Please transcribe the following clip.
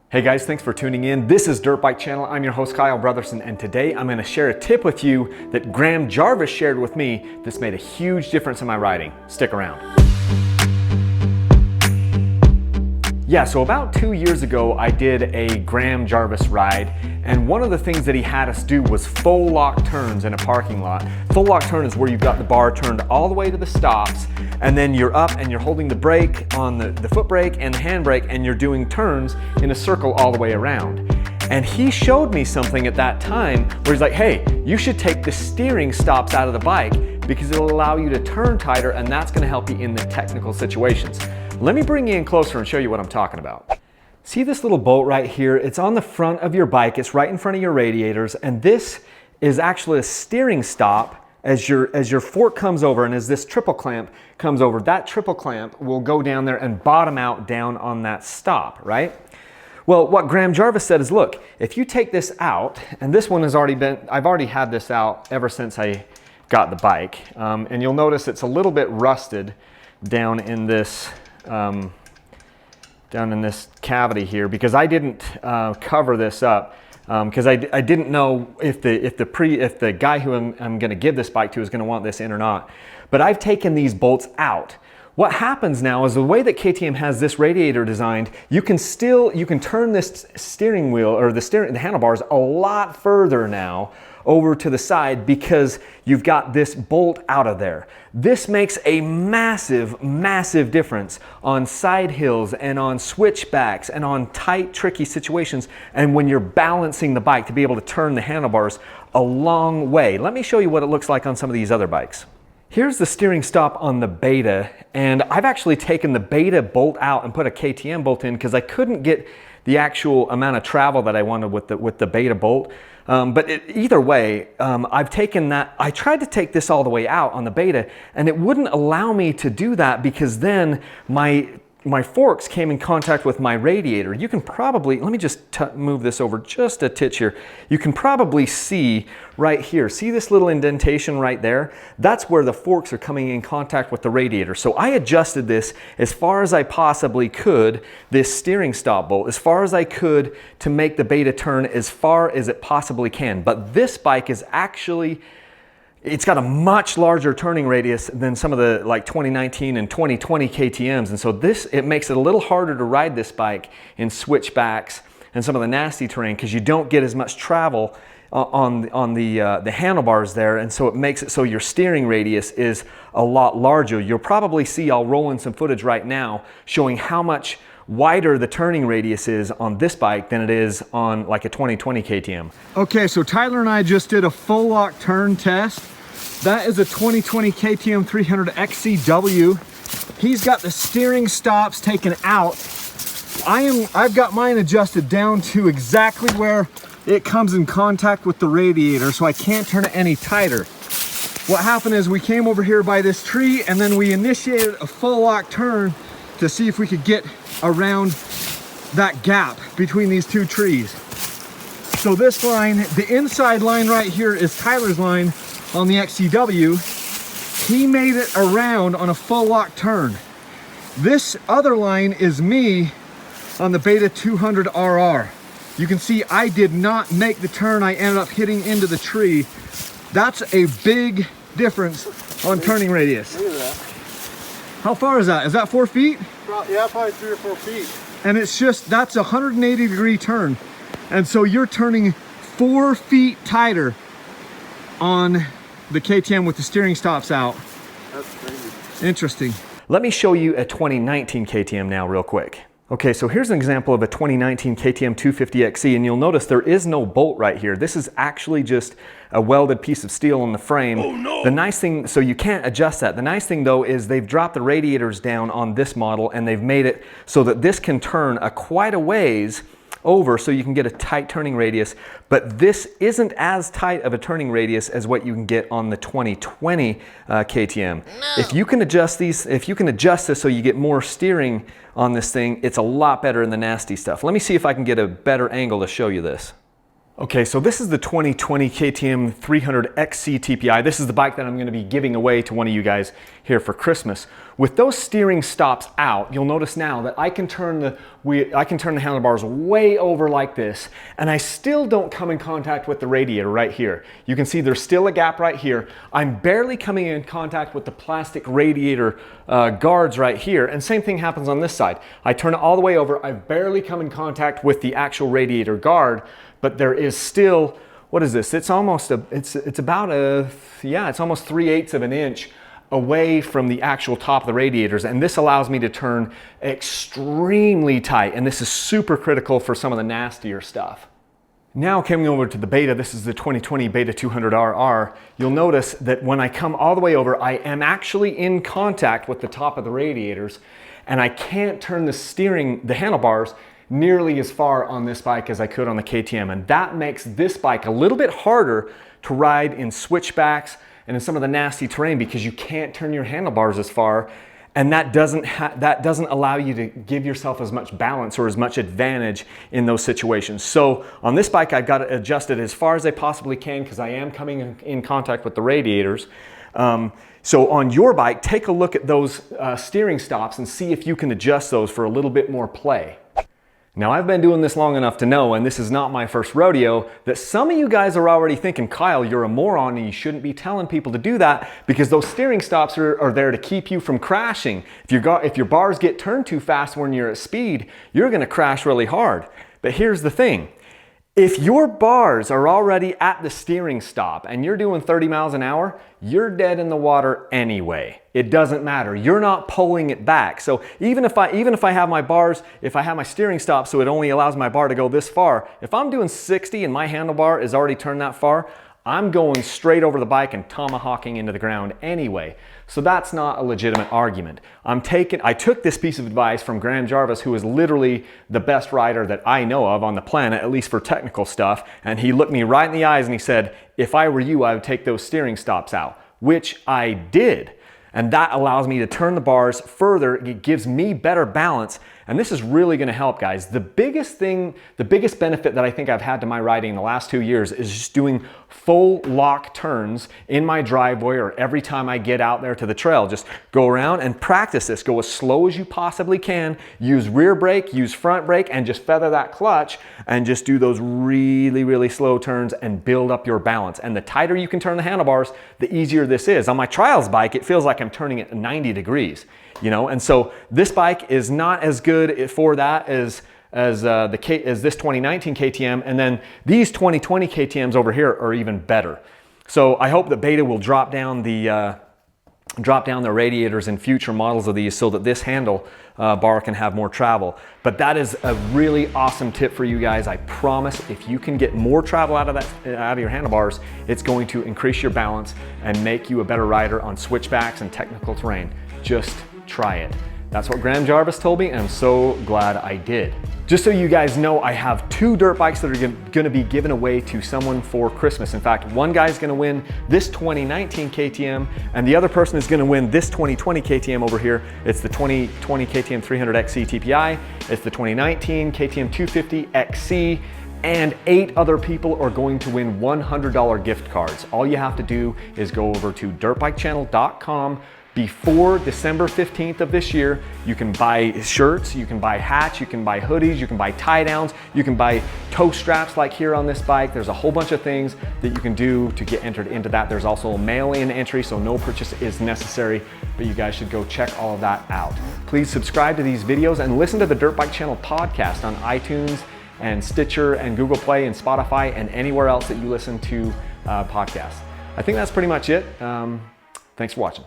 Hey guys, thanks for tuning in. This is Dirt Bike Channel. I'm your host Kyle Brotherson, and today I'm going to share a tip with you that Graham Jarvis shared with me that's made a huge difference in my riding. Stick around. Yeah, so about 2 years ago I did a Graham Jarvis ride, and one of the things that he had us do was full lock turns in a parking lot. Full lock turn is where you've got the bar turned all the way to the stops, and then you're up and you're holding the brake on the foot brake and the hand brake, and you're doing turns in a circle all the way around. And he showed me something at that time where he's like, hey, you should take the steering stops out of the bike because it'll allow you to turn tighter, and that's gonna help you in the technical situations. Let me bring you in closer and show you what I'm talking about. See this little bolt right here? It's on the front of your bike. It's right in front of your radiators, and this is actually a steering stop. As your fork comes over and as this triple clamp comes over, that triple clamp will go down there and bottom out down on that stop, right? Well, what Graham Jarvis said is, look, if you take this out, and this one has already been, I've already had this out ever since I got the bike, and you'll notice it's a little bit rusted down in this cavity here because I didn't cover this up because I didn't know if the guy who I'm going to give this bike to is going to want this in or not. But I've taken these bolts out. What happens now is the way that KTM has this radiator designed, you can turn this steering wheel or the handlebars a lot further now over to the side because you've got this bolt out of there. This makes a massive, massive difference on side hills and on switchbacks and on tight, tricky situations, and when you're balancing the bike to be able to turn the handlebars a long way. Let me show you what it looks like on some of these other bikes. Here's the steering stop on the Beta, and I've actually taken the Beta bolt out and put a KTM bolt in because I couldn't get the actual amount of travel that I wanted with the Beta bolt. Either way, I've taken that. I tried to take this all the way out on the Beta, and it wouldn't allow me to do that because then my forks came in contact with my radiator. You can probably, let me just move this over just a titch here. You can probably see right here, see this little indentation right there? That's where the forks are coming in contact with the radiator. So I adjusted this as far as I possibly could, this steering stop bolt, as far as I could to make the Beta turn as far as it possibly can. But this bike is actually, it's got a much larger turning radius than some of the like 2019 and 2020 KTMs. And so it makes it a little harder to ride this bike in switchbacks and some of the nasty terrain because you don't get as much travel on the handlebars there. And so it makes it so your steering radius is a lot larger. You'll probably see, I'll roll in some footage right now showing how much wider the turning radius is on this bike than it is on like a 2020 KTM. Okay, so Tyler and I just did a full lock turn test. That is a 2020 KTM 300 XCW. He's got the steering stops taken out. I've got mine adjusted down to exactly where it comes in contact with the radiator, so I can't turn it any tighter. What happened is we came over here by this tree and then we initiated a full lock turn to see if we could get around that gap between these two trees. So this line, the inside line right here is Tyler's line on the XCW. He made it around on a full lock turn. This other line is me on the Beta 200 RR. You can see I did not make the turn. I ended up hitting into the tree. That's a big difference on turning radius. Look at that. How far is that? Is that 4 feet? Yeah, probably 3 or 4 feet. And it's just, that's a 180-degree turn. And so you're turning 4 feet tighter on the KTM with the steering stops out. That's crazy. Interesting. Let me show you a 2019 KTM now real quick. Okay, so here's an example of a 2019 KTM 250XE, and you'll notice there is no bolt right here. This is actually just a welded piece of steel on the frame. Oh no! The nice thing, so you can't adjust that. The nice thing though is they've dropped the radiators down on this model and they've made it so that this can turn quite a ways over so you can get a tight turning radius, but this isn't as tight of a turning radius as what you can get on the 2020 KTM. No. If you can adjust this so you get more steering on this thing, it's a lot better than the nasty stuff. Let me see if I can get a better angle to show you this. Okay, so this is the 2020 KTM 300 XC TPI. This is the bike that I'm gonna be giving away to one of you guys here for Christmas. With those steering stops out, you'll notice now that I can turn the handlebars way over like this, and I still don't come in contact with the radiator right here. You can see there's still a gap right here. I'm barely coming in contact with the plastic radiator guards right here, and same thing happens on this side. I turn it all the way over, I barely come in contact with the actual radiator guard, but there is still, what is this? It's almost it's about it's almost 3/8 of an inch away from the actual top of the radiators, and this allows me to turn extremely tight, and this is super critical for some of the nastier stuff. Now coming over to the Beta, this is the 2020 Beta 200RR, you'll notice that when I come all the way over, I am actually in contact with the top of the radiators, and I can't turn the handlebars nearly as far on this bike as I could on the KTM, and that makes this bike a little bit harder to ride in switchbacks and in some of the nasty terrain because you can't turn your handlebars as far, and that doesn't allow you to give yourself as much balance or as much advantage in those situations. So on this bike, I've got it adjusted as far as I possibly can because I am coming in contact with the radiators. So on your bike, take a look at those steering stops and see if you can adjust those for a little bit more play. Now, I've been doing this long enough to know, and this is not my first rodeo, that some of you guys are already thinking, Kyle, you're a moron and you shouldn't be telling people to do that because those steering stops are there to keep you from crashing. If your bars get turned too fast when you're at speed, you're gonna crash really hard. But here's the thing. If your bars are already at the steering stop and you're doing 30 miles an hour, you're dead in the water anyway. It doesn't matter. You're not pulling it back. So even if I have my bars, if I have my steering stop so it only allows my bar to go this far, if I'm doing 60 and my handlebar is already turned that far, I'm going straight over the bike and tomahawking into the ground anyway. So that's not a legitimate argument. I took this piece of advice from Graham Jarvis, who is literally the best rider that I know of on the planet, at least for technical stuff. And he looked me right in the eyes and he said, if I were you, I would take those steering stops out, which I did. And that allows me to turn the bars further. It gives me better balance. And this is really gonna help, guys. The biggest benefit that I think I've had to my riding in the last 2 years is just doing full lock turns in my driveway or every time I get out there to the trail. Just go around and practice this. Go as slow as you possibly can. Use rear brake, use front brake, and just feather that clutch and just do those really, really slow turns and build up your balance. And the tighter you can turn the handlebars, the easier this is. On my trials bike, it feels like I'm turning it 90 degrees. You know, and so this bike is not as good for that as this 2019 KTM, and then these 2020 KTMs over here are even better. So I hope that Beta will drop down the radiators in future models of these so that this handle bar can have more travel. But that is a really awesome tip for you guys. I promise if you can get more travel out of your handlebars, it's going to increase your balance and make you a better rider on switchbacks and technical terrain. Just try it. That's what Graham Jarvis told me, and I'm so glad I did. Just so you guys know, I have 2 dirt bikes that are gonna be given away to someone for Christmas. In fact, one guy's gonna win this 2019 KTM, and the other person is gonna win this 2020 KTM over here. It's the 2020 KTM 300 XC TPI, it's the 2019 KTM 250 XC, and 8 other people are going to win $100 gift cards. All you have to do is go over to dirtbikechannel.com. Before December 15th of this year, you can buy shirts, you can buy hats, you can buy hoodies, you can buy tie downs, you can buy toe straps like here on this bike. There's a whole bunch of things that you can do to get entered into that. There's also a mail-in entry, so no purchase is necessary, but you guys should go check all of that out. Please subscribe to these videos and listen to the Dirt Bike Channel podcast on iTunes and Stitcher and Google Play and Spotify and anywhere else that you listen to podcasts. I think that's pretty much it. Thanks for watching.